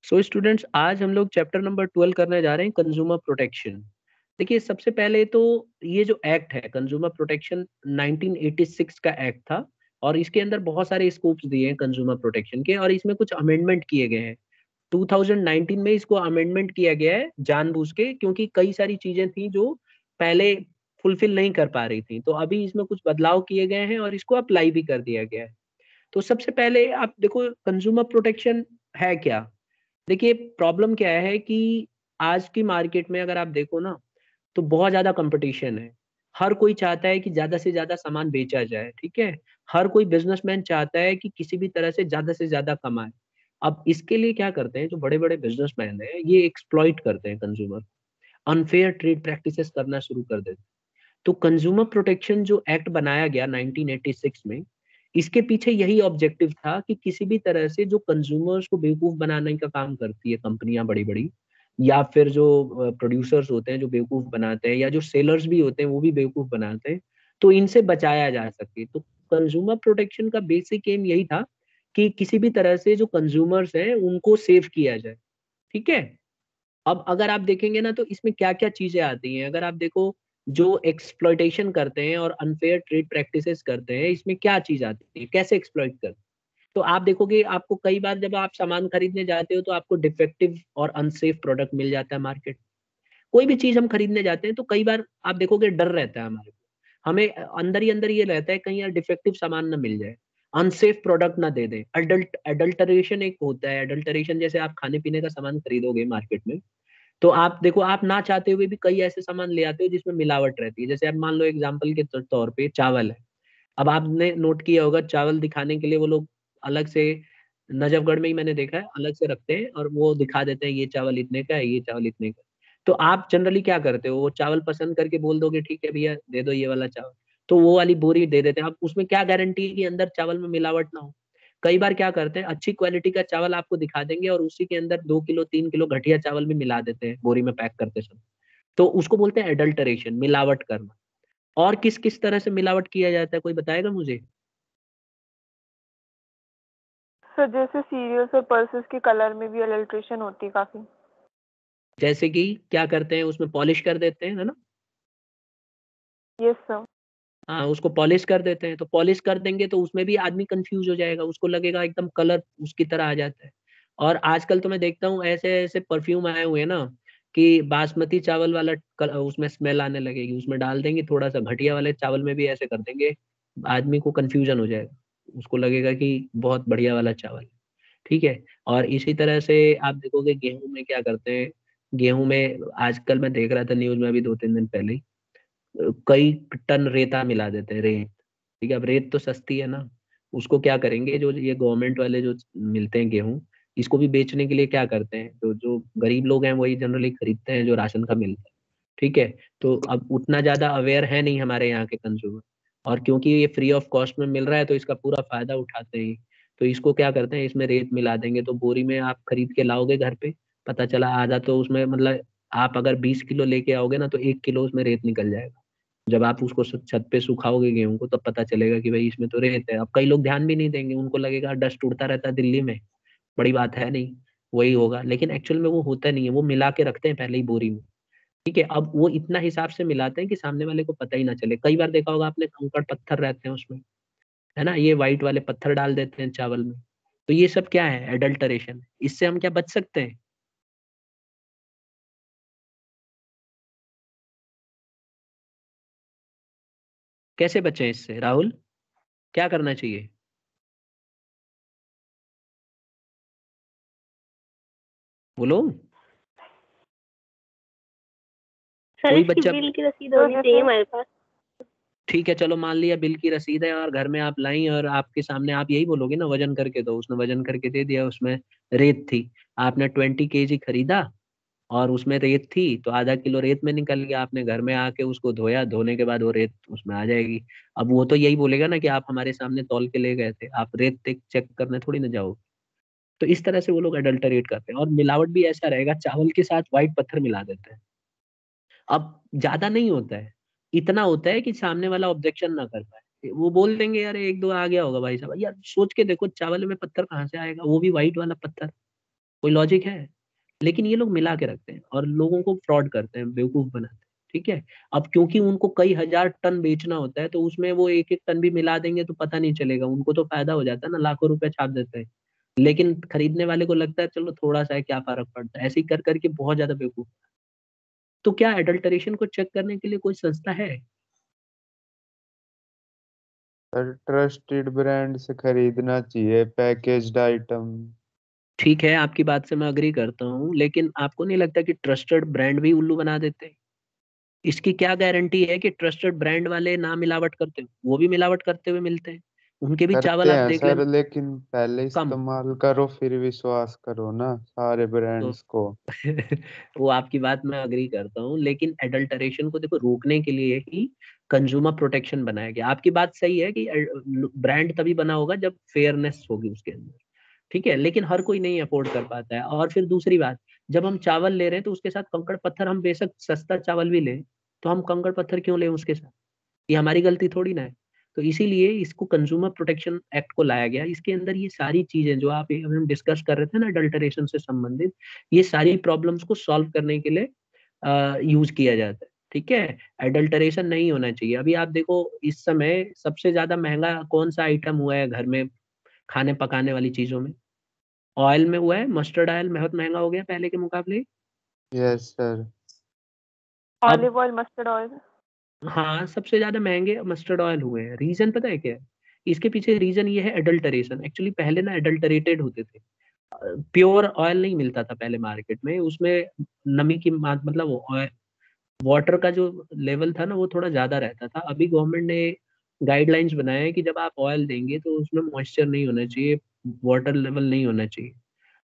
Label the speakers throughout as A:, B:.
A: So students, आज हम लोग चैप्टर नंबर 12 करने जा रहे हैं, कंज्यूमर प्रोटेक्शन। देखिए, सबसे पहले तो ये जो एक्ट है कंज्यूमर प्रोटेक्शन 1986 का एक्ट था। और इसके अंदर बहुत सारे स्कोप्स दिए हैं कंज्यूमर प्रोटेक्शन के, और इसमें कुछ अमेंडमेंट किए गए हैं। 2019 में इसको अमेंडमेंट किया गया है जानबूझ के, क्योंकि कई सारी चीजें थी जो पहले फुलफिल नहीं कर पा रही थी। तो अभी इसमें कुछ बदलाव किए गए हैं और इसको अप्लाई भी कर दिया गया है। तो सबसे पहले आप देखो, कंज्यूमर प्रोटेक्शन है क्या। देखिए, प्रॉब्लम क्या है कि आज की मार्केट में अगर आप देखो ना, तो बहुत ज्यादा कंपटीशन है। हर कोई चाहता है कि ज्यादा से ज्यादा सामान बेचा जाए, ठीक है। हर कोई बिजनेसमैन चाहता है कि किसी भी तरह से ज्यादा कमाए। अब इसके लिए क्या करते हैं जो बड़े बड़े बिजनेसमैन हैं, ये एक्सप्लॉइट करते हैं कंज्यूमर, अनफेयर ट्रेड प्रैक्टिसेस करना शुरू कर देते हैं। तो कंज्यूमर प्रोटेक्शन जो एक्ट बनाया गया 1986 में, इसके पीछे यही ऑब्जेक्टिव था कि किसी भी तरह से जो कंज्यूमर्स को बेवकूफ बनाने का काम करती है कंपनियां बड़ी बड़ी, या फिर जो प्रोड्यूसर्स होते हैं जो बेवकूफ बनाते हैं, या जो सेलर्स भी होते हैं वो भी बेवकूफ बनाते हैं, तो इनसे बचाया जा सके। तो कंज्यूमर प्रोटेक्शन का बेसिक एम यही था कि किसी भी तरह से जो कंज्यूमर्स हैं उनको सेव किया जाए, ठीक है। अब अगर आप देखेंगे ना, तो इसमें क्या क्या चीजें आती हैं। अगर आप देखो, जो एक्सप्लॉइटेशन करते हैं और अनफेयर ट्रेड प्रैक्टिसेस करते हैं, इसमें क्या चीज आती है, कैसे एक्सप्लॉइट करते हैं। तो आप देखोगे, आपको कई बार जब आप सामान खरीदने जाते हो तो आपको डिफेक्टिव और अनसेफ प्रोडक्ट मिल जाता है मार्केट। कोई भी चीज हम खरीदने जाते हैं तो कई बार आप देखोगे डर रहता है हमारे को, हमें अंदर ही अंदर ये रहता है कहीं यार डिफेक्टिव सामान ना मिल जाए, अनसेफ प्रोडक्ट ना दे दें। अडल्टरेशन एक होता है, अडल्टरेशन जैसे आप खाने पीने का सामान खरीदोगे मार्केट में, तो आप देखो, आप ना चाहते हुए भी कई ऐसे सामान ले आते हो जिसमें मिलावट रहती है। जैसे आप मान लो एग्जांपल के तौर पे चावल है। अब आपने नोट किया होगा, चावल दिखाने के लिए वो लोग अलग से, नजफगढ़ में ही मैंने देखा है, अलग से रखते हैं और वो दिखा देते हैं ये चावल इतने का है, ये चावल इतने का है। तो आप जनरली क्या करते हो, वो चावल पसंद करके बोल दोगे ठीक है भैया दे दो ये वाला चावल, तो वो वाली बोरी दे देते हैं। अब उसमें क्या गारंटी है कि अंदर चावल में मिलावट ना हो। कई बार क्या करते हैं, अच्छी क्वालिटी का चावल आपको दिखा देंगे और उसी के अंदर 2 किलो 3 किलो घटिया चावल भी मिला देते हैं बोरी में पैक करते समय। तो उसको बोलते हैं एडल्टरेशन, मिलावट करना। और किस किस तरह से मिलावट किया जाता है, कोई बताएगा मुझे।
B: सर जैसे सीरियल्स और पल्सेस के कलर में भी अडल्ट्रेशन होती है काफी।
A: जैसे कि क्या करते हैं, उसमें पॉलिश कर देते हैं, है ना।
B: Yes sir.
A: हाँ, उसको पॉलिश कर देते हैं। तो पॉलिश कर देंगे तो उसमें भी आदमी कंफ्यूज हो जाएगा, उसको लगेगा एकदम कलर उसकी तरह आ जाता है। और आजकल तो मैं देखता हूँ ऐसे ऐसे परफ्यूम आए हुए हैं ना, कि बासमती चावल वाला उसमें स्मेल आने लगेगी, उसमें डाल देंगे थोड़ा सा, घटिया वाले चावल में भी ऐसे कर देंगे, आदमी को कंफ्यूजन हो जाएगा, उसको लगेगा कि बहुत बढ़िया वाला चावल है, ठीक है। और इसी तरह से आप देखोगे गेहूं में क्या करते हैं। गेहूं में आजकल मैं देख रहा था न्यूज में अभी 2 3 दिन पहले ही, कई टन रेता मिला देते हैं, रेत। ठीक है, अब रेत तो सस्ती है ना, उसको क्या करेंगे, जो ये गवर्नमेंट वाले जो मिलते हैं गेहूं, इसको भी बेचने के लिए क्या करते हैं, तो जो गरीब लोग हैं वही जनरली खरीदते हैं जो राशन का मिलता है, ठीक है। तो अब उतना ज्यादा अवेयर है नहीं हमारे यहाँ के कंज्यूमर, और क्योंकि ये फ्री ऑफ कॉस्ट में मिल रहा है तो इसका पूरा फायदा उठाते हैं। तो इसको क्या करते हैं, इसमें रेत मिला देंगे, तो बोरी में आप खरीद के लाओगे घर पे, पता चला आधा तो उसमें मतलब, आप अगर 20 किलो लेके आओगे ना तो 1 किलो उसमें रेत निकल जाएगा। जब आप उसको छत पे सुखाओगे गेहूं को, तब पता चलेगा कि भाई इसमें तो रेत है। अब कई लोग ध्यान भी नहीं देंगे, उनको लगेगा डस्ट उड़ता रहता है दिल्ली में, बड़ी बात है नहीं, वही होगा। लेकिन एक्चुअल में वो होता नहीं है, वो मिला के रखते हैं पहले ही बोरी में, ठीक है। अब वो इतना हिसाब से मिलाते हैं कि सामने वाले को पता ही ना चले। कई बार देखा होगा आपने, कंकड़ पत्थर रहते हैं उसमें, है ना, ये वाइट वाले पत्थर डाल देते हैं चावल में। तो ये सब क्या है, एडल्टरेशन। इससे हम क्या बच सकते हैं। कैसे बचें इससे राहुल, क्या करना चाहिए, बोलो।
C: सर
A: कोई
C: इसकी
A: बच्चा,
C: बिल की रसीद होनी चाहिए हमारे पास।
A: ठीक है चलो, मान लिया बिल की रसीद है और घर में आप लाई, और आपके सामने आप यही बोलोगे ना वजन करके दो, उसने वजन करके दे दिया, उसमें रेत थी, आपने 20 kg खरीदा और उसमें रेत थी, तो आधा किलो रेत में निकल गया, आपने घर में आके उसको धोया, धोने के बाद वो रेत उसमें आ जाएगी। अब वो तो यही बोलेगा ना कि आप हमारे सामने तौल के ले गए थे, आप रेत चेक करने थोड़ी ना जाओगे। तो इस तरह से वो लोग अडल्टरेट करते हैं, और मिलावट भी ऐसा रहेगा, चावल के साथ व्हाइट पत्थर मिला देते हैं। अब ज्यादा नहीं होता है, इतना होता है कि सामने वाला ऑब्जेक्शन ना कर पाए, वो बोल देंगे यार एक दो आ गया होगा भाई साहब, यार सोच के देखो चावल में पत्थर कहाँ से आएगा, वो भी व्हाइट वाला पत्थर। कोई लॉजिक है? लेकिन ये लोग मिला के रखते हैं और लोगों को फ्रॉड करते हैं, बेवकूफ बनाते हैं। ठीक है। अब क्योंकि उनको कई हजार टन बेचना होता है, तो उसमें वो एक एक टन भी मिला देंगे तो पता नहीं चलेगा, उनको तो फायदा हो जाता है ना, लाखों रुपए छाप देते हैं। लेकिन खरीदने वाले को लगता है चलो थोड़ा सा है, क्या फर्क पड़ता है, ऐसे ही कर करके बहुत ज्यादा बेवकूफ। तो क्या एडल्टरेशन को चेक करने के लिए कोई संस्था है?
D: सर ट्रस्टेड ब्रांड से खरीदना चाहिए पैकेज्ड आइटम।
A: ठीक है, आपकी बात से मैं अग्री करता हूँ, लेकिन आपको नहीं लगता कि ट्रस्टेड ब्रांड भी उल्लू बना देते हैं? इसकी क्या गारंटी है कि ट्रस्टेड ब्रांड वाले ना मिलावट करते हो? वो भी मिलावट करते हुए मिलते हैं। उनके भी चावल
D: करते
A: आप
D: हैं
A: देख
D: सर,
A: लेना।
D: लेकिन पहले
A: कम।
D: इस्तेमाल करो फिर विश्वास करो ना सारे
A: तो
D: ब्रांड्स को।
A: वो आपकी बात मैं अग्री करता हूँ, लेकिन एडल्टरेशन को देखो रोकने के लिए ही कंज्यूमर प्रोटेक्शन बनाया गया। आपकी बात सही है कि ब्रांड तभी बना होगा जब फेयरनेस होगी उसके अंदर। ठीक है, लेकिन हर कोई नहीं अफोर्ड कर पाता है। और फिर दूसरी बात, जब हम चावल ले रहे हैं तो उसके साथ कंकड़ पत्थर, हम बेशक सस्ता चावल भी लें तो हम कंकड़ पत्थर क्यों लें उसके साथ? ये हमारी गलती थोड़ी ना है। तो इसीलिए इसको कंज्यूमर प्रोटेक्शन एक्ट को लाया गया। इसके अंदर ये सारी चीजें जो आप हम डिस्कस कर रहे थे ना अडल्टरेशन से संबंधित, ये सारी प्रॉब्लम्स को सॉल्व करने के लिए यूज किया जाता है। ठीक है। एडल्टरेशन नहीं होना चाहिए। अभी आप देखो, इस समय सबसे ज्यादा महंगा कौन सा आइटम हुआ है घर में, खाने पकाने वाली चीजों में? ऑयल में हुआ है, मस्टर्ड ऑयल बहुत महंगा हो गया पहले के मुकाबले।
D: Yes sir.
A: अब
B: ऑलिव ऑयल, मस्टर्ड ऑयल।
A: हाँ, सबसे ज्यादा महंगे मस्टर्ड ऑयल हुए हैं। रीजन पता है क्या है? इसके पीछे रीजन ये है एडल्टरेशन। एक्चुअली पहले ना एडल्टरेटेड होते थे, प्योर ऑयल नहीं मिलता था पहले मार्केट में। उसमें नमी की मतलब वो वाटर का जो लेवल था ना वो थोड़ा ज्यादा रहता था। अभी गवर्नमेंट ने गाइडलाइंस बनाया है कि जब आप ऑयल देंगे तो उसमें मॉइस्चर नहीं होना चाहिए, वाटर लेवल नहीं होना चाहिए।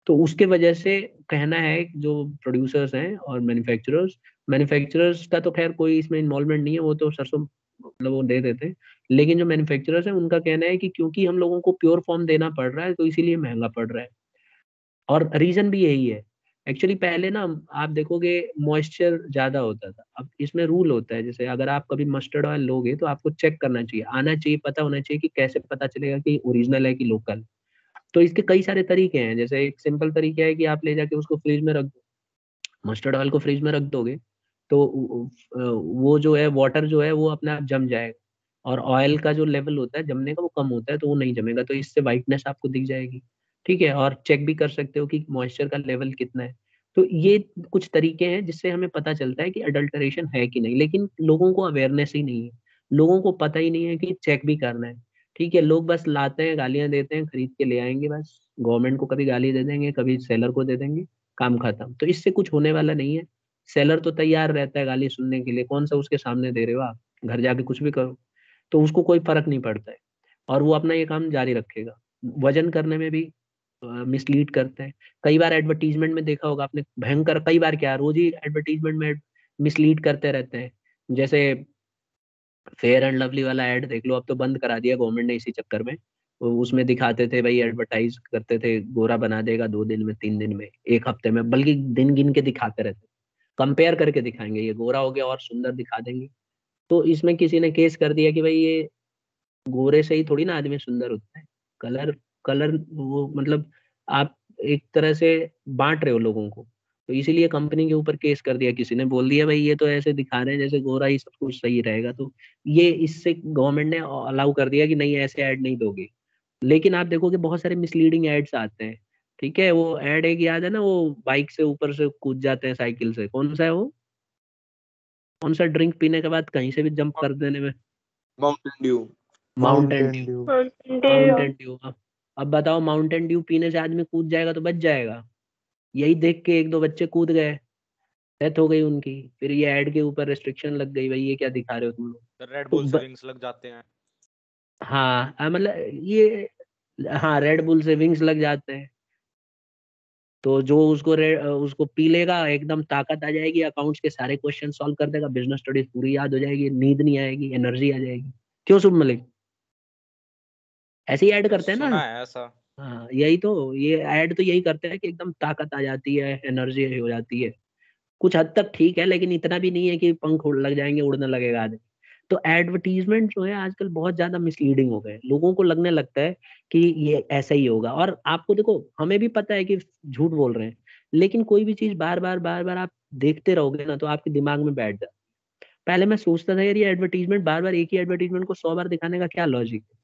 A: तो उसके वजह से कहना है जो प्रोड्यूसर्स हैं और मैन्युफैक्चरर्स का तो खैर कोई इसमें इन्वॉल्वमेंट नहीं है, वो तो सरसों मतलब वो दे देते हैं। लेकिन जो मैन्युफैक्चरर्स हैं उनका कहना है कि क्योंकि हम लोगों को प्योर फॉर्म देना पड़ रहा है तो इसीलिए महंगा पड़ रहा है। और रीजन भी यही है। एक्चुअली पहले ना आप देखोगे मॉइस्चर ज्यादा होता था। अब इसमें रूल होता है, जैसे अगर आप कभी मस्टर्ड ऑयल लोगे तो आपको चेक करना चाहिए, आना चाहिए, पता होना चाहिए कि कैसे पता चलेगा कि ओरिजिनल है कि लोकल। तो इसके कई सारे तरीके हैं। जैसे एक सिंपल तरीका है कि आप ले जाके उसको फ्रिज में रख दो। मस्टर्ड ऑयल को फ्रिज में रख दोगे तो वो जो है वाटर जो है वो अपने आप जम जाएगा। और ऑयल का जो लेवल होता है जमने का वो कम होता है, तो वो नहीं जमेगा, तो इससे वाइटनेस आपको दिख जाएगी। ठीक है। और चेक भी कर सकते हो कि मॉइस्चर का लेवल कितना है। तो ये कुछ तरीके हैं जिससे हमें पता चलता है कि अडल्टरेशन है कि नहीं। लेकिन लोगों को अवेयरनेस ही नहीं है। लोगों को पता ही नहीं है कि चेक भी करना है। ठीक है, लोग बस लाते हैं, गालियां देते हैं, खरीद के ले आएंगे बस। गवर्नमेंट को कभी गाली दे देंगे, कभी सेलर को दे देंगे, काम खत्म। तो इससे कुछ होने वाला नहीं है। सेलर तो तैयार रहता है गाली सुनने के लिए, कौन सा उसके सामने दे रहे हो आप, घर जाके कुछ भी करो, तो उसको कोई फर्क नहीं पड़ता है। और वो अपना ये काम जारी रखेगा। वजन करने में भी मिसलीड करते हैं। कई बार एडवर्टीजमेंट में देखा होगा आपने, भयंकर, कई बार क्या रोज ही एडवर्टीजमेंट में मिसलीड करते रहते हैं। जैसे फेयर एंड लवली वाला ऐड देख लो, अब तो बंद करा दिया गवर्नमेंट ने इसी चक्कर में। वो उसमें दिखाते थे भाई, एडवर्टाइज करते थे गोरा बना देगा 2 दिन में, 3 दिन में, एक हफ्ते में, बल्कि दिन गिन के दिखाते रहते। कंपेयर करके दिखाएंगे, ये गोरा हो गया और सुंदर दिखा देंगे। तो इसमें किसी ने केस कर दिया कि भाई ये गोरे से ही थोड़ी ना आदमी सुंदर होता है। कलर, कलर वो मतलब आप एक तरह से बांट रहे हो लोगों को। तो इसीलिए कंपनी के ऊपर केस कर दिया किसी ने, बोल दिया भाई ये तो ऐसे दिखा रहे हैं जैसे गोरा ही सब कुछ सही रहेगा। तो ये इससे गवर्नमेंट ने अलाउ कर दिया कि नहीं, ऐसे ऐड नहीं दोगे। लेकिन आप देखोगे बहुत सारे मिसलीडिंग एड्स आते हैं। ठीक है, वो ऐड एक याद है ना, वो बाइक से ऊपर से कूद जाते हैं साइकिल से, कौन सा है वो? कौन सा ड्रिंक पीने के बाद कहीं से भी जंप कर देने में?
E: Mountain Dew.
A: Mountain
D: Mountain
A: Dew.
D: Due.
A: Mountain Dew. अब बताओ, माउंटेन ड्यू पीने से आदमी कूद जाएगा तो बच जाएगा? यही देख के एक दो बच्चे कूद गए, डेथ हो गई उनकी। फिर ये ऐड के ऊपर रेस्ट्रिक्शन लग गई, भाई ये क्या दिखा रहे हो तुम लोग।
E: रेड
A: तो
E: बुल से विंग्स लग जाते हैं।
A: हाँ, मतलब ये, हाँ, रेड बुल से विंग्स लग जाते हैं। तो जो उसको पी लेगा एकदम ताकत आ जाएगी, अकाउंट्स के सारे क्वेश्चन सॉल्व कर देगा, बिजनेस स्टडीज पूरी याद हो जाएगी, नींद नहीं आएगी, एनर्जी आ जाएगी। क्यों शुभ मलिक? ऐसे ही ऐड करते हैं ना।
E: सुना है ऐसा।
A: हाँ, यही तो, ये ऐड तो यही करते हैं कि एकदम ताकत आ जाती है, एनर्जी हो जाती है। कुछ हद तक ठीक है, लेकिन इतना भी नहीं है कि पंख लग जाएंगे, उड़ने लगेगा आदमी। तो एडवर्टीजमेंट जो है आजकल बहुत ज्यादा मिसलीडिंग हो गए, लोगों को लगने लगता है कि ये ऐसा ही होगा। और आपको देखो, हमें भी पता है कि झूठ बोल रहे हैं, लेकिन कोई भी चीज बार बार आप देखते रहोगे ना तो आपके दिमाग में बैठ जाए। पहले मैं सोचता था यार ये एडवर्टीजमेंट बार बार, एक ही एडवर्टीजमेंट को 100 बार दिखाने का क्या लॉजिक है।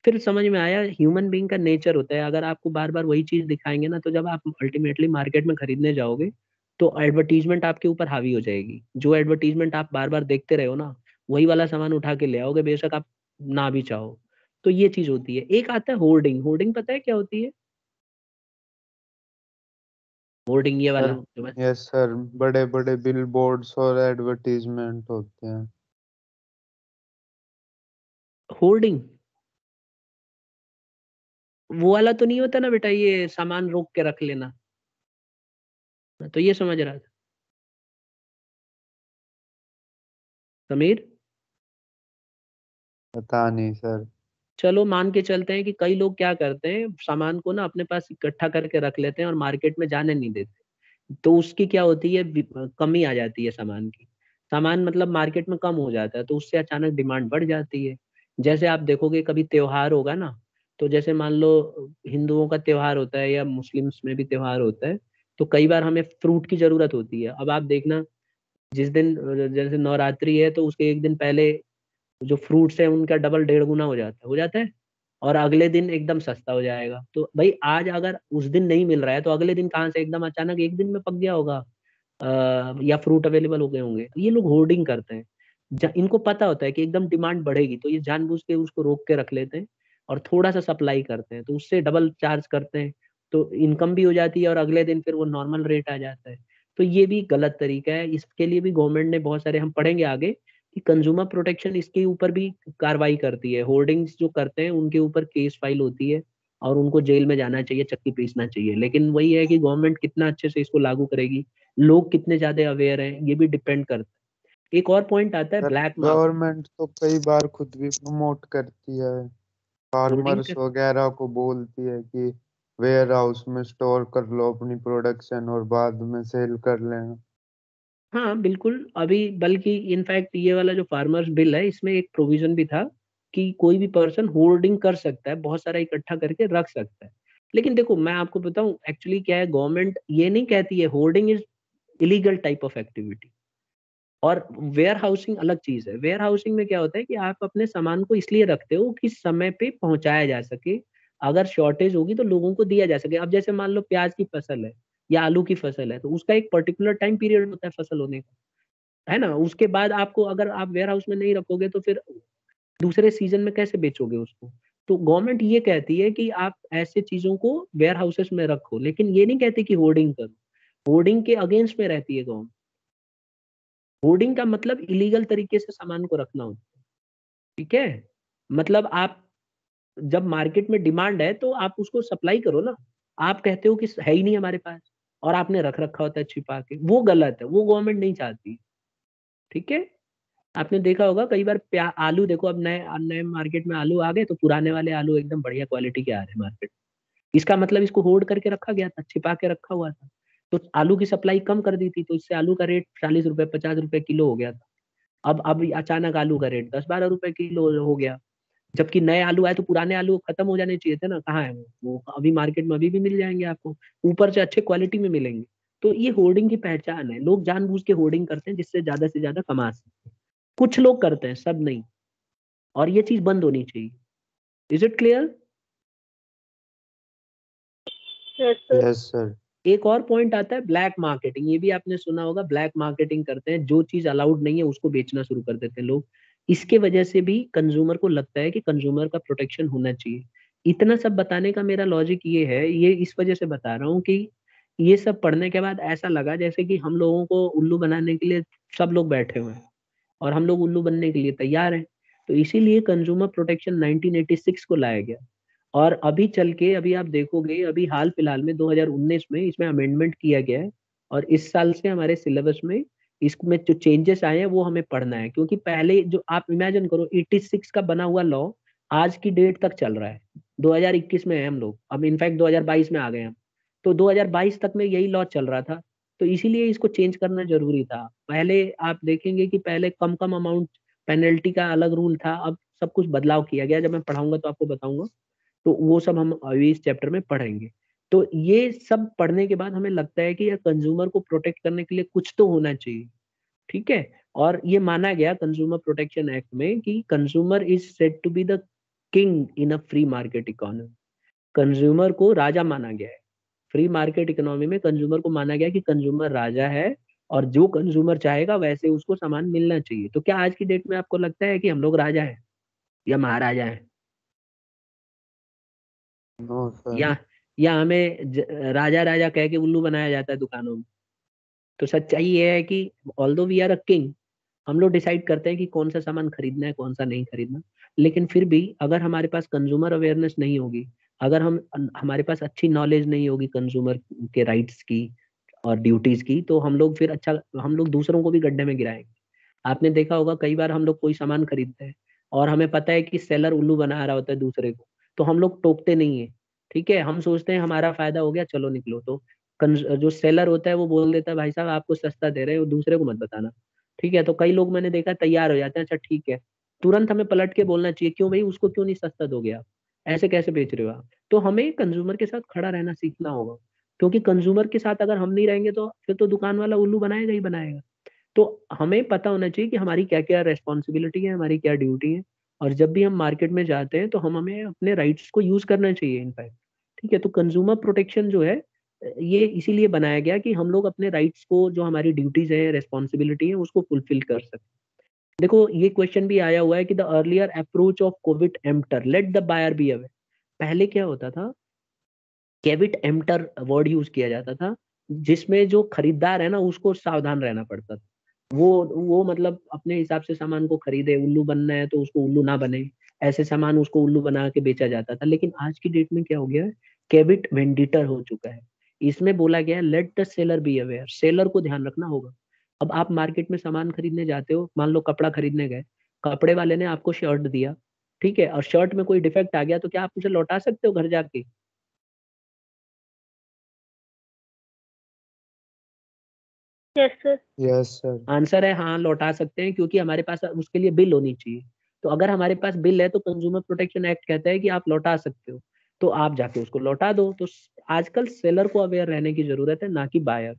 A: फिर समझ में आया ह्यूमन बीइंग का नेचर होता है, अगर आपको बार बार वही चीज दिखाएंगे ना तो जब आप अल्टीमेटली मार्केट में खरीदने जाओगे तो एडवर्टीजमेंट आपके ऊपर हावी हो जाएगी। जो एडवर्टीजमेंट आप बार बार देखते रहे हो ना, वही वाला सामान उठा के ले आओगे, बेशक आप ना भी चाहो। तो ये चीज होती है। एक आता है होर्डिंग। होर्डिंग पता है क्या होती है? होर्डिंग ये वाला
D: सर
A: जो मैं
D: यस सर, बड़े बड़े बिल बोर्ड्स और एडवर्टीजमेंट होते हैं।
A: होर्डिंग वो वाला तो नहीं होता ना बेटा, ये सामान रोक के रख लेना। तो ये समझ रहा था समीर।
D: पता नहीं सर।
A: चलो मान के चलते हैं कि कई लोग क्या करते हैं, सामान को ना अपने पास इकट्ठा करके रख लेते हैं और मार्केट में जाने नहीं देते। तो उसकी क्या होती है, कमी आ जाती है सामान की। सामान मतलब मार्केट में कम हो जाता है, तो उससे अचानक डिमांड बढ़ जाती है। जैसे आप देखोगे कभी त्योहार होगा ना, तो जैसे मान लो हिंदुओं का त्योहार होता है या मुस्लिम्स में भी त्योहार होता है, तो कई बार हमें फ्रूट की जरूरत होती है। अब आप देखना, जिस दिन जैसे नवरात्रि है तो उसके एक दिन पहले जो फ्रूट्स है उनका डबल 1.5 गुना हो जाता है। और अगले दिन एकदम सस्ता हो जाएगा। तो भाई आज अगर उस दिन नहीं मिल रहा है तो अगले दिन कहाँ से एकदम अचानक एक दिन में पक गया होगा, या फ्रूट अवेलेबल हो गए होंगे। तो ये लोग होर्डिंग करते हैं। इनको पता होता है कि एकदम डिमांड बढ़ेगी, तो ये जानबूझ के उसको रोक के रख लेते हैं और थोड़ा सा सप्लाई करते हैं, तो उससे डबल चार्ज करते हैं। तो इनकम भी हो जाती है और अगले दिन फिर वो नॉर्मल रेट आ जाता है। तो ये भी गलत तरीका है। इसके लिए भी गवर्नमेंट ने बहुत सारे, हम पढ़ेंगे आगे कि कंज्यूमर प्रोटेक्शन इसके ऊपर भी कार्रवाई करती है। होर्डिंग्स जो करते हैं उनके ऊपर केस फाइल होती है और उनको जेल में जाना चाहिए, चक्की पीसना चाहिए। लेकिन वही है कि गवर्नमेंट कितना अच्छे से इसको लागू करेगी, लोग कितने ज्यादा अवेयर हैं, ये भी डिपेंड करता है। एक और पॉइंट आता है
D: सर
A: ब्लैक मार्केट।
D: गवर्नमेंट तो कई बार खुद भी प्रमोट करती है,
A: होर्डिंग
D: फार्मर्स वगैरह को बोलती है कि वेयर हाउस में स्टोर कर लो अपनी प्रोडक्शन और बाद में सेल कर लेना।
A: हाँ बिल्कुल। अभी बल्कि इनफैक्ट ये वाला जो फार्मर्स बिल है इसमें एक प्रोविजन भी था कि कोई भी पर्सन होर्डिंग कर सकता है, बहुत सारा इकट्ठा करके रख सकता है। लेकिन देखो मैं आपको बताऊं एक्चुअली क्या है, गवर्नमेंट ये नहीं कहती है hoarding is illegal type of activity. और वेयर हाउसिंग अलग चीज है। वेयर हाउसिंग में क्या होता है कि आप अपने सामान को इसलिए रखते हो कि समय पे पहुंचाया जा सके, अगर शॉर्टेज होगी तो लोगों को दिया जा सके। अब जैसे मान लो प्याज की फसल है या आलू की फसल है, तो उसका एक पर्टिकुलर टाइम पीरियड होता है फसल होने का, है ना। उसके बाद आपको, अगर आप वेयर हाउस में नहीं रखोगे तो फिर दूसरे सीजन में कैसे बेचोगे उसको। तो गवर्नमेंट ये कहती है कि आप ऐसे चीजों को वेयर हाउसेस में रखो, लेकिन ये नहीं कहती कि होर्डिंग करो। होर्डिंग के अगेंस्ट में रहती है गवर्नमेंट। होर्डिंग का मतलब इलीगल तरीके से सामान को रखना होता है। ठीक है। मतलब आप जब मार्केट में डिमांड है तो आप उसको सप्लाई करो ना। आप कहते हो कि है ही नहीं हमारे पास और आपने रख रखा होता है छिपा के, वो गलत है, वो गवर्नमेंट नहीं चाहती। ठीक है। आपने देखा होगा कई बार आलू देखो, अब नए नए मार्केट में आलू आ गए तो पुराने वाले आलू एकदम बढ़िया क्वालिटी के आ रहे हैं मार्केट। इसका मतलब इसको होल्ड करके रखा गया था, छिपा के रखा हुआ था। तो आलू की सप्लाई कम कर दी थी, तो इससे आलू का रेट 40 रुपए 50 रुपए किलो हो गया था। अब अचानक आलू का रेट 10-12 रुपए किलो हो गया। जबकि नए आलू आए तो पुराने आलू खत्म हो जाने चाहिए थे ना, कहाँ है वो अभी मार्केट में अभी भी मिल जाएंगे आपको, ऊपर से अच्छे क्वालिटी में मिलेंगे। तो ये होर्डिंग की पहचान है, लोग जानबूझ के होर्डिंग करते हैं जिससे ज्यादा से ज्यादा कमा सके। कुछ लोग करते हैं, सब नहीं। और ये चीज बंद होनी चाहिए। Is it clear?
C: Yes sir.
D: Yes sir.
A: एक और पॉइंट आता है ब्लैक मार्केटिंग। ये भी आपने सुना होगा, ब्लैक मार्केटिंग करते हैं, जो चीज अलाउड नहीं है उसको बेचना शुरू कर देते हैं लोग। इसके वजह से भी कंज्यूमर को लगता है कि कंज्यूमर का प्रोटेक्शन होना चाहिए। इतना सब बताने का मेरा लॉजिक ये है, ये इस वजह से बता रहा हूँ कि ये सब पढ़ने के बाद ऐसा लगा जैसे कि हम लोगों को उल्लू बनाने के लिए सब लोग बैठे हुए हैं और हम लोग उल्लू बनने के लिए तैयार हैं। तो इसीलिए कंज्यूमर प्रोटेक्शन 1986 को लाया गया। और अभी चल के अभी आप देखोगे, अभी हाल फिलहाल में 2019 में इसमें अमेंडमेंट किया गया है। और इस साल से हमारे सिलेबस में इसमें जो चेंजेस आए हैं वो हमें पढ़ना है। क्योंकि पहले जो आप इमेजिन करो, 86 का बना हुआ लॉ आज की डेट तक चल रहा है। 2021 में है हम लोग, अब इनफैक्ट 2022 में आ गए हम। तो 2022 तक में यही लॉ चल रहा था। तो इसीलिए इसको चेंज करना जरूरी था। पहले आप देखेंगे कि पहले कम कम अमाउंट पेनल्टी का अलग रूल था, अब सब कुछ बदलाव किया गया। जब मैं पढ़ाऊंगा तो आपको बताऊंगा, तो वो सब हम अभी इस चैप्टर में पढ़ेंगे। तो ये सब पढ़ने के बाद हमें लगता है कि यार कंज्यूमर को प्रोटेक्ट करने के लिए कुछ तो होना चाहिए, ठीक है। और ये माना गया कंज्यूमर प्रोटेक्शन एक्ट में कि consumer is said to be the king in a free market economy. Consumer को राजा माना गया है। फ्री मार्केट इकोनॉमी में कंज्यूमर को माना गया कि कंज्यूमर राजा है, और जो कंज्यूमर चाहेगा वैसे उसको सामान मिलना चाहिए। तो क्या आज की डेट में आपको लगता है कि हम लोग राजा हैं या महाराजा हैं,
D: नो सर।
A: या हमें राजा राजा कह के उल्लू बनाया जाता है दुकानों में? तो सच्चाई ये है कि although we are a king, हम लोग डिसाइड करते हैं कि कौन सा सामान खरीदना है, कौन सा नहीं खरीदना। लेकिन फिर भी अगर हमारे पास कंज्यूमर अवेयरनेस नहीं होगी, अगर हमारे पास अच्छी नॉलेज नहीं होगी कंज्यूमर के राइट्स की और ड्यूटीज की, तो हम लोग दूसरों को भी गड्ढे में गिराएंगे। आपने देखा होगा कई बार हम लोग कोई सामान खरीदते हैं और हमें पता है कि सेलर उल्लू बना रहा होता है दूसरे को, तो हम लोग टोकते नहीं है, ठीक है। हम सोचते हैं हमारा फायदा हो गया, चलो निकलो। तो जो सेलर होता है वो बोल देता है भाई साहब आपको सस्ता दे रहे हो, दूसरे को मत बताना, ठीक है। तो कई लोग मैंने देखा तैयार हो जाते हैं, अच्छा ठीक है। तुरंत हमें पलट के बोलना चाहिए, क्यों भाई, उसको क्यों नहीं सस्ता दोगे आप, ऐसे कैसे बेच रहे हो आप? तो हमें कंज्यूमर के साथ खड़ा रहना सीखना होगा, क्योंकि कंज्यूमर के साथ अगर हम नहीं रहेंगे तो फिर तो दुकान वाला उल्लू बनाएगा ही बनाएगा। तो हमें पता होना चाहिए कि हमारी क्या क्या रेस्पॉन्सिबिलिटी है, हमारी क्या ड्यूटी है। और जब भी हम मार्केट में जाते हैं तो हमें अपने राइट्स को यूज करना चाहिए इनफैक्ट, ठीक है। तो कंज्यूमर प्रोटेक्शन जो है ये इसीलिए बनाया गया कि हम लोग अपने राइट्स को, जो हमारी ड्यूटीज है, रेस्पॉन्सिबिलिटी है, उसको फुलफिल कर सकें। देखो ये क्वेश्चन भी आया हुआ है कि the earlier approach of caveat emptor let the buyer be aware. पहले क्या होता था, केविट एम्प्टर वर्ड यूज किया जाता था, जिसमें जो खरीदार है ना उसको सावधान रहना पड़ता था। वो मतलब अपने हिसाब से सामान को खरीदे, उल्लू बनना है तो उसको उल्लू ना बने, ऐसे सामान उसको उल्लू बना के बेचा जाता था। लेकिन आज की डेट में क्या हो गया है, केविट वेंडिटर हो चुका है। इसमें बोला गया है let the seller be aware, seller को ध्यान रखना होगा। अब आप मार्केट में सामान खरीदने जाते हो, मान लो कपड़ा खरीदने गए, कपड़े वाले ने आपको शर्ट दिया, ठीक है, और शर्ट में कोई डिफेक्ट आ गया तो क्या आप उसे लौटा सकते हो घर जाके?
C: Yes sir.
D: Yes sir.
A: Answer है हाँ, लौटा सकते हैं, क्योंकि हमारे पास उसके लिए बिल होनी चाहिए। तो अगर हमारे पास बिल है तो कंज्यूमर प्रोटेक्शन एक्ट कहता है कि आप लौटा सकते हो, तो आप जाके उसको लौटा दो। तो आजकल सेलर को अवेयर रहने की जरूरत है, ना कि बायर।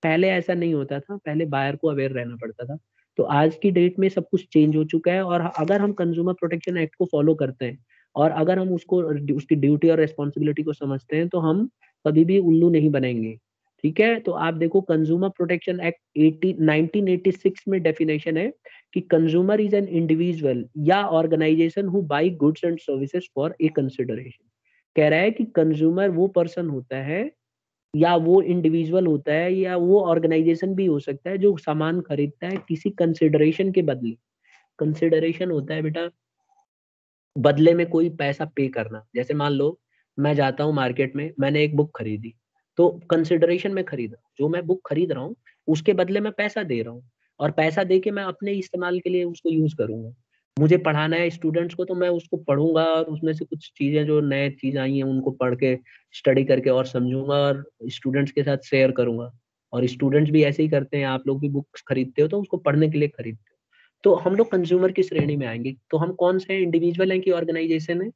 A: पहले ऐसा नहीं होता था, पहले बायर को अवेयर रहना पड़ता था। तो आज की डेट में सब कुछ चेंज हो चुका है, और अगर हम कंज्यूमर प्रोटेक्शन एक्ट को फॉलो करते हैं और अगर हम उसको, उसकी ड्यूटी और रेस्पॉन्सिबिलिटी को समझते हैं, तो हम कभी भी उल्लू नहीं बनेंगे, ठीक है। तो आप देखो कंज्यूमर प्रोटेक्शन एक्ट 1986 में डेफिनेशन है कि कंज्यूमर इज एन इंडिविजुअल या organization who buy goods and services for a consideration. कह रहा है कि कंज्यूमर वो पर्सन होता है, या वो इंडिविजुअल होता है, या वो ऑर्गेनाइजेशन भी हो सकता है जो सामान खरीदता है किसी कंसिडरेशन के बदले। कंसिडरेशन होता है बेटा बदले में कोई पैसा पे करना। जैसे मान लो मैं जाता हूँ मार्केट में, मैंने एक बुक खरीदी, तो कंसिडरेशन में खरीदा, जो मैं बुक खरीद रहा हूँ उसके बदले मैं पैसा दे रहा हूँ, और पैसा दे के मैं अपने इस्तेमाल के लिए उसको यूज करूंगा। मुझे पढ़ाना है स्टूडेंट्स को, तो मैं उसको पढ़ूंगा और उसमें से कुछ चीजें जो नए चीज आई हैं उनको पढ़ के, स्टडी करके और समझूंगा और स्टूडेंट्स के साथ शेयर करूंगा। और स्टूडेंट्स भी ऐसे ही करते हैं, आप लोग भी बुक्स खरीदते हो तो उसको पढ़ने के लिए खरीदते हो। तो हम लोग कंज्यूमर की श्रेणी में आएंगे। तो हम कौन से इंडिविजुअल हैं कि ऑर्गेनाइजेशन है?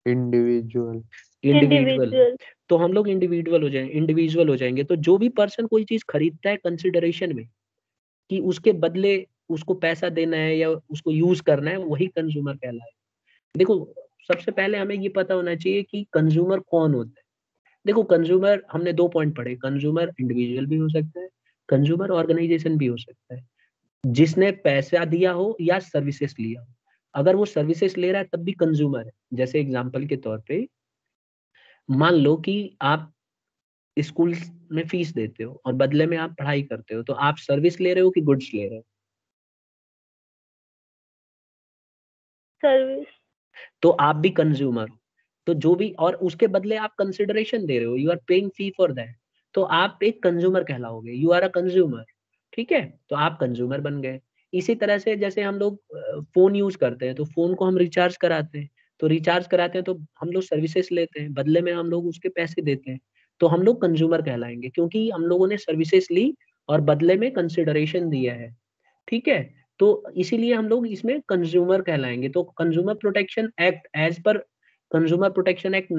D: इंडिविजुअल।
A: इंडिविजुअल।
C: इंडिविजुअल।
A: तो हम लोग इंडिविजुअल हो जाएंगे। तो जो भी पर्सन कोई चीज खरीदता है कंसिडरेशन में, कि उसके बदले उसको पैसा देना है या उसको यूज करना है, वही कंज्यूमर कहलाए। देखो सबसे पहले हमें ये पता होना चाहिए कि कंज्यूमर कौन होता है। देखो कंज्यूमर, हमने 2 पॉइंट पढ़े, कंज्यूमर इंडिविजुअल भी हो सकता है, कंज्यूमर ऑर्गेनाइजेशन भी हो सकता है, जिसने पैसा दिया हो या सर्विसेज लिया हो। अगर वो सर्विसेज ले रहा है तब भी कंज्यूमर है। जैसे एग्जांपल के तौर पे मान लो कि आप स्कूल में फीस देते हो और बदले में आप पढ़ाई करते हो, तो आप सर्विस ले रहे हो कि गुड्स ले रहे हो?
C: सर्विस।
A: तो आप भी कंज्यूमर हो। तो जो भी, और उसके बदले आप कंसिडरेशन दे रहे हो, you are paying fee for that, तो आप एक कंज्यूमर कहलाओगे, यू आर अ कंज्यूमर, ठीक है। तो आप कंज्यूमर बन गए। इसी तरह से जैसे हम लोग फोन यूज करते हैं, तो फोन को हम रिचार्ज कराते हैं, तो रिचार्ज कराते हैं तो हम लोग सर्विसेज लेते हैं, बदले में हम लोग उसके पैसे देते हैं। तो हम लोग कंज्यूमर कहलाएंगे, क्योंकि हम लोगों ने सर्विसेज ली और बदले में कंसिडरेशन दिया है, ठीक है। तो इसीलिए हम लोग इसमें कंज्यूमर कहलाएंगे। तो consumer protection act as per consumer protection act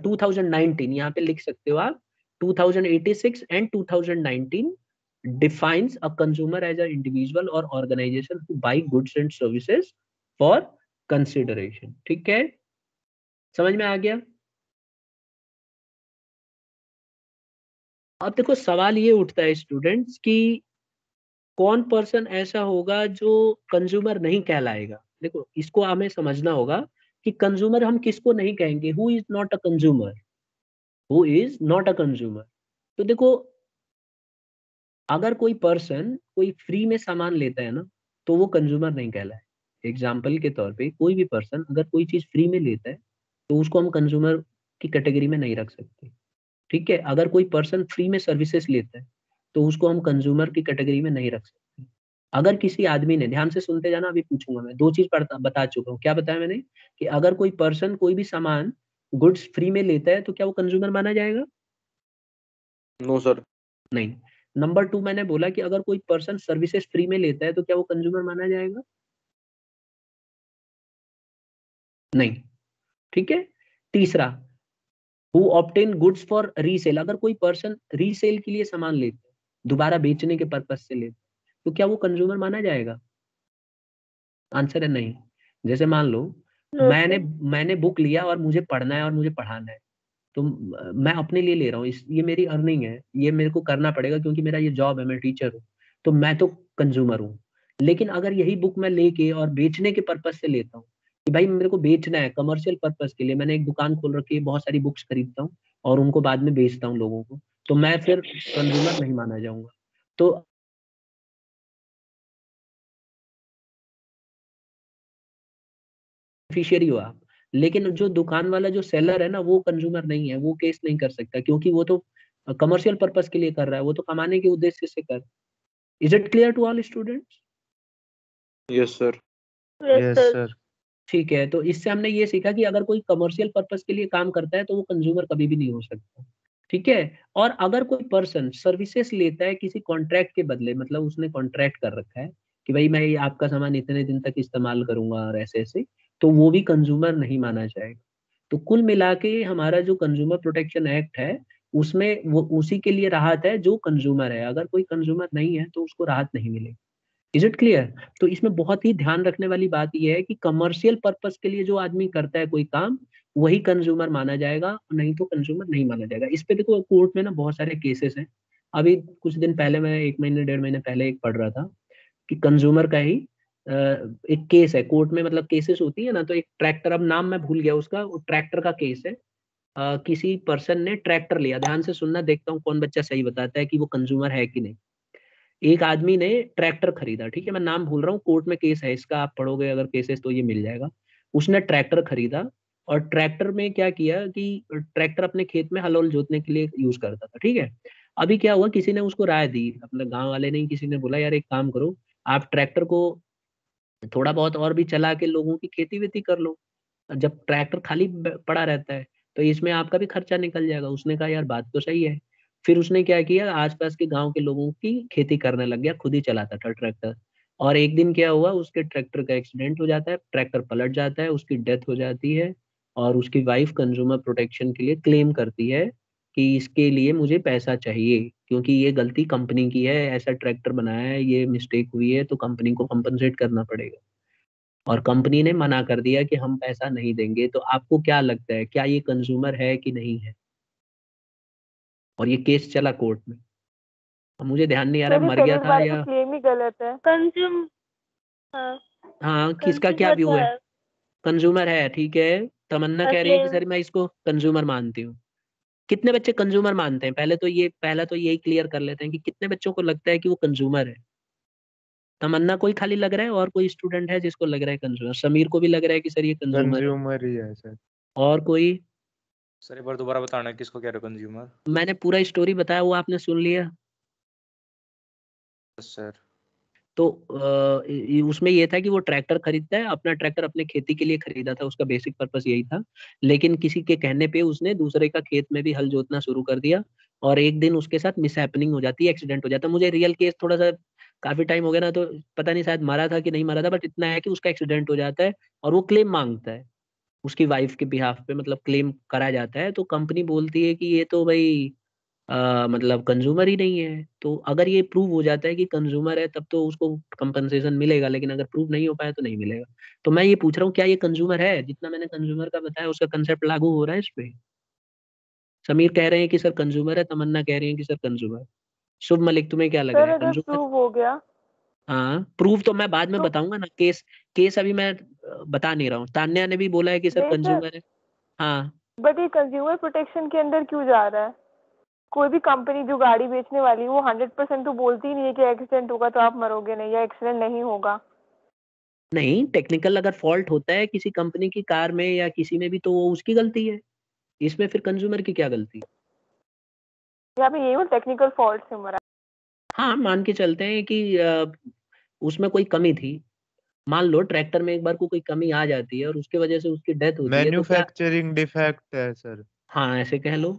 A: 2019, यहाँ पे लिख सकते हो आप, 2086 and 2019 defines a consumer as an individual or organization who buy goods and services for consideration। ठीक है, समझ में आ गया? अब देखो सवाल ये उठता है स्टूडेंट्स कि कौन पर्सन ऐसा होगा जो कंज्यूमर नहीं कहलाएगा। देखो इसको हमें समझना होगा कि कंज्यूमर हम किसको नहीं कहेंगे, who is not a consumer, who is not a consumer. तो देखो अगर कोई पर्सन कोई फ्री में सामान लेता है ना, तो वो कंज्यूमर नहीं कहलाए। एग्जाम्पल के तौर पे कोई भी पर्सन अगर कोई चीज फ्री में लेता है तो उसको हम कंज्यूमर की कैटेगरी में नहीं रख सकते। ठीक है, अगर कोई पर्सन फ्री में सर्विसेज लेता है तो उसको हम कंज्यूमर की कैटेगरी में नहीं रख सकते। अगर किसी आदमी ने, ध्यान से सुनते जाना, अभी पूछूंगा मैं, दो चीज बता चुका हूँ। क्या बताया मैंने? कि अगर कोई पर्सन कोई भी सामान गुड्स फ्री में लेता है तो क्या वो कंज्यूमर माना जाएगा?
E: No sir.
A: नहीं। नंबर 2 मैंने बोला कि अगर कोई पर्सन सर्विसेज फ्री में लेता है तो क्या वो कंज्यूमर माना जाएगा? नहीं। ठीक है। तीसरा, who obtain goods for resale, अगर कोई पर्सन रीसेल के लिए सामान लेता है, दोबारा बेचने के पर्पज से लेता है, तो क्या वो कंज्यूमर माना जाएगा? आंसर है नहीं। जैसे मान लो मैंने बुक लिया और मुझे पढ़ना है और मुझे पढ़ाना है, तो मैं अपने लिए ले रहा हूँ, ये मेरी अर्निंग है, ये मेरे को करना पड़ेगा क्योंकि मेरा ये जॉब है, मैं टीचर हूँ, तो मैं तो कंज्यूमर हूँ। लेकिन अगर यही बुक मैं लेके और बेचने के पर्पज से लेता हूँ कि भाई मेरे को बेचना है कमर्शियल पर्पज के लिए, मैंने एक दुकान खोल रखी है, बहुत सारी बुक्स खरीदता हूँ और उनको बाद में बेचता हूँ लोगों को, तो मैं फिर कंज्यूमर नहीं माना जाऊंगा। तो बेनिफिशियरी हो आप। लेकिन जो दुकान वाला जो सेलर है ना, वो कंज्यूमर नहीं है, वो केस नहीं कर सकता क्योंकि वो तो कमर्शियल पर्पज के लिए कर रहा है, वो तो कमाने के उद्देश्य से कर। Is it clear to all students?
E: Yes sir.
C: Yes
D: yes
C: sir.
D: Sir.
A: ठीक है, तो इससे हमने ये सीखा कि अगर कोई कमर्शियल पर्पज के लिए काम करता है तो वो कंज्यूमर कभी भी नहीं हो सकता। ठीक है। और अगर कोई पर्सन सर्विसेज लेता है किसी कॉन्ट्रैक्ट के बदले, मतलब उसने कॉन्ट्रैक्ट कर रखा है कि भाई मैं ये आपका सामान इतने दिन तक इस्तेमाल करूंगा और ऐसे ऐसे, तो वो भी कंज्यूमर नहीं माना जाएगा। तो कुल मिला के हमारा जो कंज्यूमर प्रोटेक्शन एक्ट है उसमें वो उसी के लिए राहत है जो कंज्यूमर है, अगर कोई कंज्यूमर नहीं है तो उसको राहत नहीं मिलेगी। Is it clear? तो इसमें बहुत ही ध्यान रखने वाली बात यह है कि कमर्शियल पर्पस के लिए जो आदमी करता है कोई काम, वही कंज्यूमर माना जाएगा, नहीं तो कंज्यूमर नहीं माना जाएगा। इस पे देखो कोर्ट में ना बहुत सारे केसेस हैं। अभी कुछ दिन पहले मैं 1 महीने 1.5 महीने पहले एक पढ़ रहा था कि कंज्यूमर का ही एक केस है कोर्ट में, मतलब केसेस होती है ना, तो एक ट्रैक्टर, अब नाम मैं भूल गया उसका, वो ट्रैक्टर का केस है। किसी पर्सन ने ट्रैक्टर लिया, ध्यान से सुनना, देखता हूँ कौन बच्चा सही बताता है कि वो कंज्यूमर है कि नहीं। एक आदमी ने ट्रैक्टर खरीदा, ठीक है, मैं नाम भूल रहा हूँ, कोर्ट में केस है इसका, आप पढ़ोगे अगर केसेस तो ये मिल जाएगा। उसने ट्रैक्टर खरीदा और ट्रैक्टर में क्या किया कि ट्रैक्टर अपने खेत में हल वल जोतने के लिए यूज करता था। ठीक है। अभी क्या हुआ, किसी ने उसको राय दी, अपने गांव वाले नहीं, किसी ने बोला यार एक काम करो, आप ट्रैक्टर को थोड़ा बहुत और भी चला के लोगों की खेती वेती कर लो, जब ट्रैक्टर खाली पड़ा रहता है तो इसमें आपका भी खर्चा निकल जाएगा। उसने कहा यार बात तो सही है। फिर उसने क्या किया, आसपास के गांव के लोगों की खेती करने लग गया, खुद ही चलाता था ट्रैक्टर। और एक दिन क्या हुआ, उसके ट्रैक्टर का एक्सीडेंट हो जाता है, ट्रैक्टर पलट जाता है, उसकी डेथ हो जाती है। और उसकी वाइफ कंज्यूमर प्रोटेक्शन के लिए क्लेम करती है कि इसके लिए मुझे पैसा चाहिए क्योंकि ये गलती कंपनी की है, ऐसा ट्रैक्टर बनाया है, ये मिस्टेक हुई है तो कंपनी को कंपनसेट करना पड़ेगा। और कंपनी ने मना कर दिया कि हम पैसा नहीं देंगे। तो आपको क्या लगता है, क्या ये कंज्यूमर है कि नहीं है? और ये केस चला कोर्ट में। अब मुझे ध्यान नहीं आ रहा है
B: सर ये
A: मर गया
B: सेलर
A: था
B: वाला तो
A: या,
B: क्लेम ही गलत है।
C: कंज्यूम हाँ
A: हाँ, किसका क्या
C: कंज्यूमर
A: व्यू
C: तो
A: है?
C: है।
A: कंज्यूमर है, ठीक है। तमन्ना कह रही है कि
C: क्लेम
A: सर मैं इसको कंज्यूमर मानती हूँ। कितने बच्चे कंज्यूमर मानते हैं? पहला तो यही क्लियर कर लेते हैं कि कितने बच्चों को लगता है कि वो कंज्यूमर है। तमन्ना कोई खाली लग रहा है और कोई स्टूडेंट है जिसको लग रहा है कंज्यूमर? समीर को भी लग रहा है कि सर ये कंज्यूमर है।
D: कंज्यूमर ही है सर।
A: और कोई?
E: सर एक बार दोबारा बताना किसको कह रहे हो कंज्यूमर?
A: मैंने पूरा स्टोरी बताया, वो आपने सुन लिया।
E: Yes sir.
A: तो उसमें ये था कि वो ट्रैक्टर खरीदता है, अपना ट्रैक्टर अपने खेती के लिए खरीदा था, उसका बेसिक पर्पस यही था। लेकिन किसी के कहने पे उसने दूसरे का खेत में भी हल जोतना शुरू कर दिया और एक दिन उसके साथ मिसहैपनिंग हो जाती है, एक्सीडेंट हो जाता है। मुझे रियल केस थोड़ा सा काफी टाइम हो गया ना, तो पता नहीं शायद मरा था कि नहीं मरा था, बट इतना है कि उसका एक्सीडेंट हो जाता है और वो क्लेम मांगता है उसकी वाइफ के बिहाफ पे, मतलब क्लेम करा जाता है, तो कंपनी बोलती है कि ये तो भाई मतलब कंज्यूमर ही नहीं है। तो अगर ये प्रूव हो जाता है कि कंज्यूमर है तब तो उसको कंपनसेशन मिलेगा, लेकिन अगर प्रूव नहीं हो पाया तो नहीं मिलेगा। तो मैं ये पूछ रहा हूँ, क्या ये कंज्यूमर है? जितना मैंने कंज्यूमर का बताया उसका कंसेप्ट लागू हो रहा है इस पे? समीर कह रहे हैं कि सर कंज्यूमर है, तमन्ना कह रही है कि सर कंज्यूमर। शुभ मलिक, तुम्हें क्या लग रहा
B: सर
A: है,
B: अगर
A: कंज्यूमर?
B: प्रूव हो गया
A: हाँ, प्रूफ तो मैं बाद में
B: तो
A: बताऊंगा ना। केस केस अभी मैं बता नहीं रहा हूँ। तान्या ने भी बोला है कि सर
B: नहीं सर,
A: कंज्यूमर है। हाँ,
B: बट ये कंज्यूमर प्रोटेक्शन के अंदर क्यों जा रहा है? कोई भी कंपनी जो गाड़ी बेचने वाली है वो 100% तो बोलती ही नहीं है कि एक्सीडेंट होगा तो आप मरोगे नहीं या एक्सीडेंट नहीं होगा।
A: नहीं, टेक्निकल अगर फॉल्ट होता है किसी कंपनी की कार में या किसी में भी तो वो उसकी गलती है। इसमें फिर कंज्यूमर की क्या गलती?
B: यहाँ पे यही टेक्निकल फॉल्ट से मरा।
A: हाँ, मान के चलते हैं कि उसमें कोई कमी थी। मान लो ट्रैक्टर में एक बार को कोई कमी आ जाती है और उसके वजह से उसकी डेथ होती है, तो क्या?
D: मैन्युफैक्चरिंग डिफेक्ट है सर।
A: हाँ, ऐसे कह लो।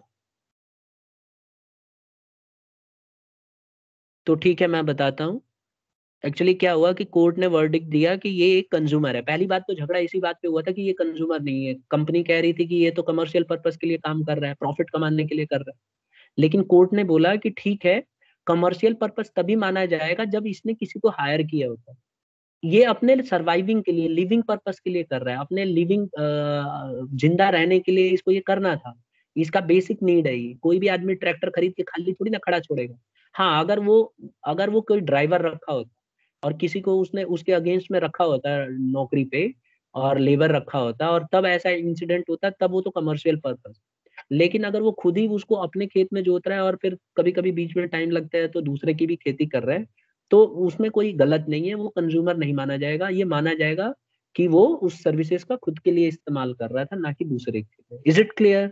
A: तो ठीक है, मैं बताता हूँ। एक्चुअली क्या हुआ कि कोर्ट ने वर्डिक्ट दिया कि ये एक कंज्यूमर है। पहली बात तो झगड़ा इसी बात पे हुआ था कि ये कंज्यूमर नहीं है। कंपनी कह रही थी कि ये तो कमर्शियल पर्पस के लिए काम कर रहा है, प्रॉफिट कमाने के लिए कर रहा है। लेकिन कोर्ट ने बोला कि ठीक है, कमर्शियल पर्पस तभी माना जाएगा जब इसने किसी को हायर किया होता है। ये अपने सर्वाइविंग के लिए, लिविंग पर्पस के लिए कर रहा है, अपने लिविंग जिंदा रहने के लिए इसको ये करना था। इसका बेसिक नीड है ये। कोई भी आदमी ट्रैक्टर खरीद के खाली थोड़ी ना खड़ा छोड़ेगा। हाँ, अगर वो कोई ड्राइवर रखा होता और किसी को उसने उसके अगेंस्ट में रखा होता नौकरी पे और लेबर रखा होता और तब ऐसा इंसिडेंट होता, तब वो तो कमर्शियल पर्पस। लेकिन अगर वो खुद ही उसको अपने खेत में जोत रहा है और फिर कभी कभी बीच में टाइम लगता है तो दूसरे की भी खेती कर रहा है, तो उसमें कोई गलत नहीं है। वो कंज्यूमर नहीं माना जाएगा। ये माना जाएगा कि वो उस सर्विसेज का खुद के लिए इस्तेमाल कर रहा था, ना कि दूसरे के लिए। Is it clear?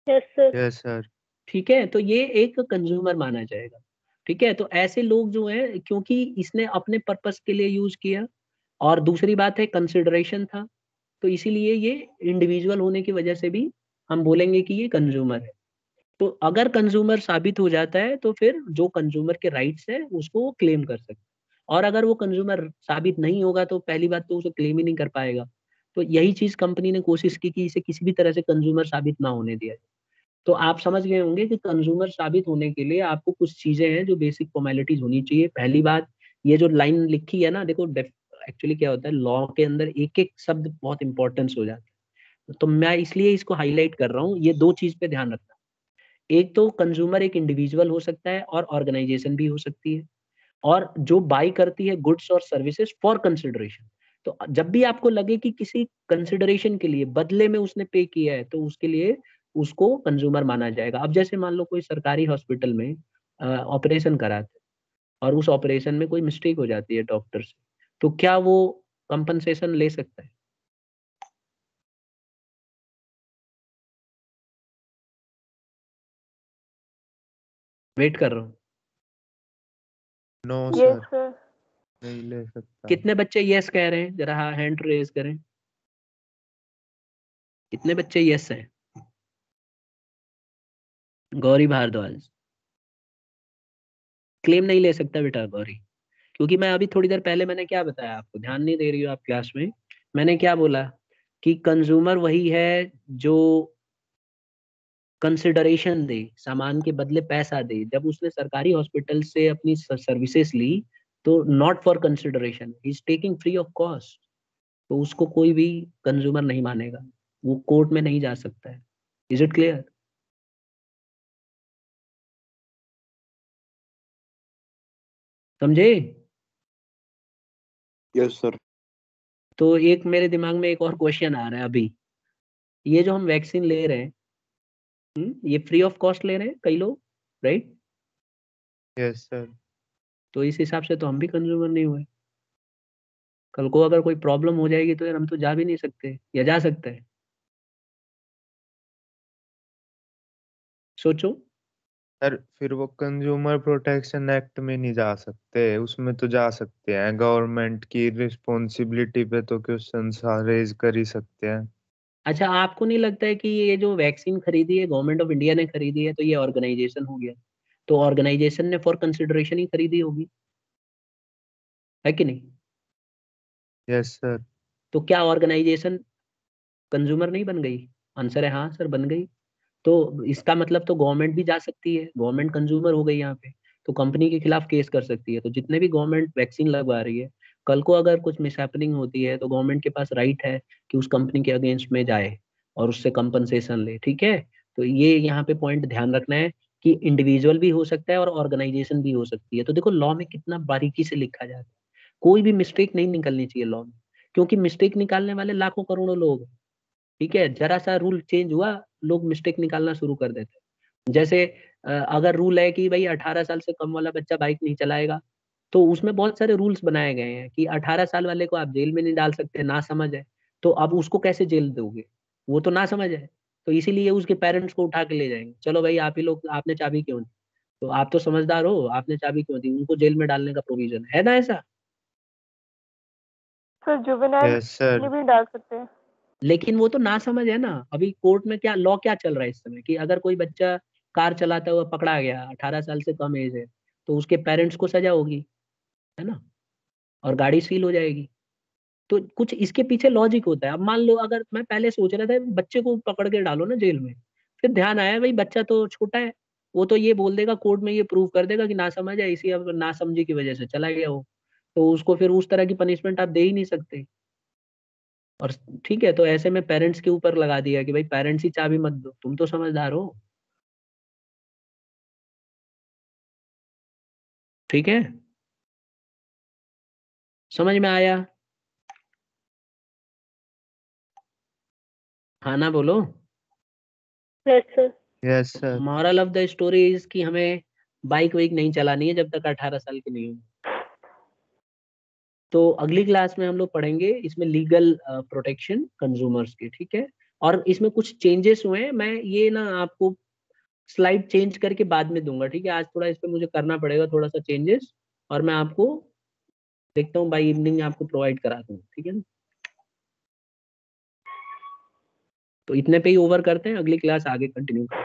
C: Yes sir.
D: Yes sir.
A: ठीक है, तो ये एक कंज्यूमर माना जाएगा। ठीक है, तो ऐसे लोग जो हैं, क्योंकि इसने अपने पर्पस के लिए यूज किया और दूसरी बात है कंसिडरेशन था, तो इसीलिए ये इंडिविजुअल होने की वजह से भी हम बोलेंगे कि ये कंज्यूमर है। तो अगर कंज्यूमर साबित हो जाता है तो फिर जो कंज्यूमर के राइट्स है उसको वो क्लेम कर सकता है। और अगर वो कंज्यूमर साबित नहीं होगा तो पहली बात तो उसे क्लेम ही नहीं कर पाएगा। तो यही चीज कंपनी ने कोशिश की कि इसे किसी भी तरह से कंज्यूमर साबित ना होने दिया जाए। तो आप समझ गए होंगे कि कंज्यूमर साबित होने के लिए आपको कुछ चीजें हैं जो बेसिक फॉर्मेलिटीज होनी चाहिए। पहली बात, ये जो लाइन लिखी है ना, देखो एक्चुअली क्या होता है, लॉ के अंदर एक एक शब्द बहुत इंपॉर्टेंस हो जाता है। तो मैं इसलिए इसको हाईलाइट कर रहा हूँ, ये दो चीज पे ध्यान रखना। एक तो कंज्यूमर एक इंडिविजुअल हो सकता है और ऑर्गेनाइजेशन भी हो सकती है, और जो बाई करती है गुड्स और सर्विसेज फॉर कंसिडरेशन। तो जब भी आपको लगे कि किसी कंसिडरेशन के लिए बदले में उसने पे किया है, तो उसके लिए उसको कंज्यूमर माना जाएगा। अब जैसे मान लो कोई सरकारी हॉस्पिटल में ऑपरेशन कराते और उस ऑपरेशन में कोई मिस्टेक हो जाती है डॉक्टर से, तो क्या वो कंपनसेशन ले सकता है? वेट कर रहा हूँ।
D: No
B: yes
D: sir,
B: sir.
D: नहीं ले सकता।
A: कितने बच्चे यस कह रहे हैं? जरा हैंड रेज करें। कितने बच्चे यस हैं? गौरी भारद्वाज क्लेम नहीं ले सकता बेटा, गौरी। क्योंकि मैं अभी थोड़ी देर पहले मैंने क्या बताया आपको, ध्यान नहीं दे रही हो आप क्लास में। मैंने क्या बोला कि कंज्यूमर वही है जो कंसिडरेशन दे, सामान के बदले पैसा दे। जब उसने सरकारी हॉस्पिटल से अपनी सर्विसेज ली तो not for consideration, he is taking free of cost. तो उसको कोई भी कंज्यूमर नहीं मानेगा, वो कोर्ट में नहीं जा सकता है। Is it clear? समझे?
E: Yes sir.
A: तो एक मेरे दिमाग में एक और क्वेश्चन आ रहा है अभी। ये जो हम वैक्सीन ले रहे हैं, ये फ्री ऑफ कॉस्ट ले रहे हैं कई लोग, राइट?
D: Yes sir.
A: तो इस हिसाब से तो हम भी कंज्यूमर नहीं हुए। कल को अगर कोई प्रॉब्लम हो जाएगी तो यार हम तो जा भी नहीं सकते, या जा सकते हैं? सोचो।
D: सर फिर वो कंज्यूमर प्रोटेक्शन एक्ट में नहीं जा सकते, उसमें तो जा सकते हैं। गवर्नमेंट की रिस्पॉन्सिबिलिटी पे तो क्वेश्चन रेज कर ही सकते हैं।
A: अच्छा, आपको नहीं लगता है कि ये जो वैक्सीन खरीदी है गवर्नमेंट ऑफ इंडिया ने खरीदी है, तो ये ऑर्गेनाइजेशन हो गया? तो ऑर्गेनाइजेशन ने फॉर कंसिडरेशन ही खरीदी होगी, है कि नहीं?
D: Yes sir.
A: तो क्या ऑर्गेनाइजेशन कंज्यूमर नहीं बन गई? आंसर है हाँ सर, बन गई। तो इसका मतलब तो गवर्नमेंट भी जा सकती है, गवर्नमेंट कंज्यूमर हो गई यहाँ पे, तो कंपनी के खिलाफ केस कर सकती है। तो जितने भी गवर्नमेंट वैक्सीन लगवा रही है, कल को अगर कुछ मिसहैपनिंग होती है तो गवर्नमेंट के पास राइट है कि उस कंपनी के अगेंस्ट में जाए और उससे कंपनसेशन ले, ठीक है? तो ये यहाँ पे पॉइंट ध्यान रखना है कि इंडिविजुअल भी हो सकता है और ऑर्गेनाइजेशन भी हो सकती है। तो देखो लॉ में कितना बारीकी से लिखा जाता है, कोई भी मिस्टेक नहीं निकलनी चाहिए लॉ में, क्योंकि मिस्टेक निकालने वाले लाखों करोड़ों लोग हैं, ठीक है? जरा सा रूल चेंज हुआ, लोग मिस्टेक निकालना शुरू कर देते हैं। जैसे अगर रूल है कि भाई 18 साल से कम वाला बच्चा बाइक नहीं चलाएगा, तो उसमें बहुत सारे रूल्स बनाए गए हैं कि 18 साल वाले को आप जेल में नहीं डाल सकते, ना समझ है। तो अब उसको कैसे जेल दोगे? वो तो ना समझ है। तो इसीलिए उसके पेरेंट्स को उठा के ले जाएंगे, चलो भाई आप ही लोग, आपने चाबी क्यों दी? तो आप तो समझदार हो, आपने चाबी क्यों दी? उनको जेल में डालने का प्रोविजन है ना ऐसा।
B: Sir juvenile
D: yes sir.
B: भी डाल सकते हैं।
A: लेकिन वो तो ना समझ है ना। अभी कोर्ट में क्या लॉ क्या चल रहा है इस समय कि अगर कोई बच्चा कार चलाता हुआ पकड़ा गया, 18 साल से कम एज है, तो उसके पेरेंट्स को सजा होगी, है ना? और गाड़ी सील हो जाएगी। तो कुछ इसके पीछे लॉजिक होता है। अब मान लो अगर मैं पहले सोच रहा था बच्चे को पकड़ के डालो ना जेल में, फिर ध्यान आया भाई बच्चा तो छोटा है, वो तो ये बोल देगा कोर्ट में, ये प्रूव कर देगा कि ना समझ है, इसी अब ना समझी की वजह से चला गया वो। तो उसको फिर उस तरह की पनिशमेंट आप दे ही नहीं सकते। और ठीक है, तो ऐसे में पेरेंट्स के ऊपर लगा दिया कि भाई पेरेंट्स ही चाबी मत दो, तुम तो समझदार हो, ठीक है? समझ में आया? हाँ ना बोलो।
C: Yes sir.
D: Yes sir.
A: Moral of the story is कि हमें बाइक वाइक नहीं चलानी है जब तक 18 साल की नहीं हो। तो अगली क्लास में हम लोग पढ़ेंगे इसमें लीगल प्रोटेक्शन कंज्यूमर्स की, ठीक है? और इसमें कुछ चेंजेस हुए हैं, मैं ये ना आपको स्लाइड चेंज करके बाद में दूंगा, ठीक है? आज थोड़ा इस पे मुझे करना पड़ेगा थोड़ा सा चेंजेस, और मैं आपको देखता हूँ बाई इवनिंग आपको प्रोवाइड करा दूँ, ठीक है ना? तो इतने पे ही ओवर करते हैं, अगली क्लास आगे कंटिन्यू करते हैं।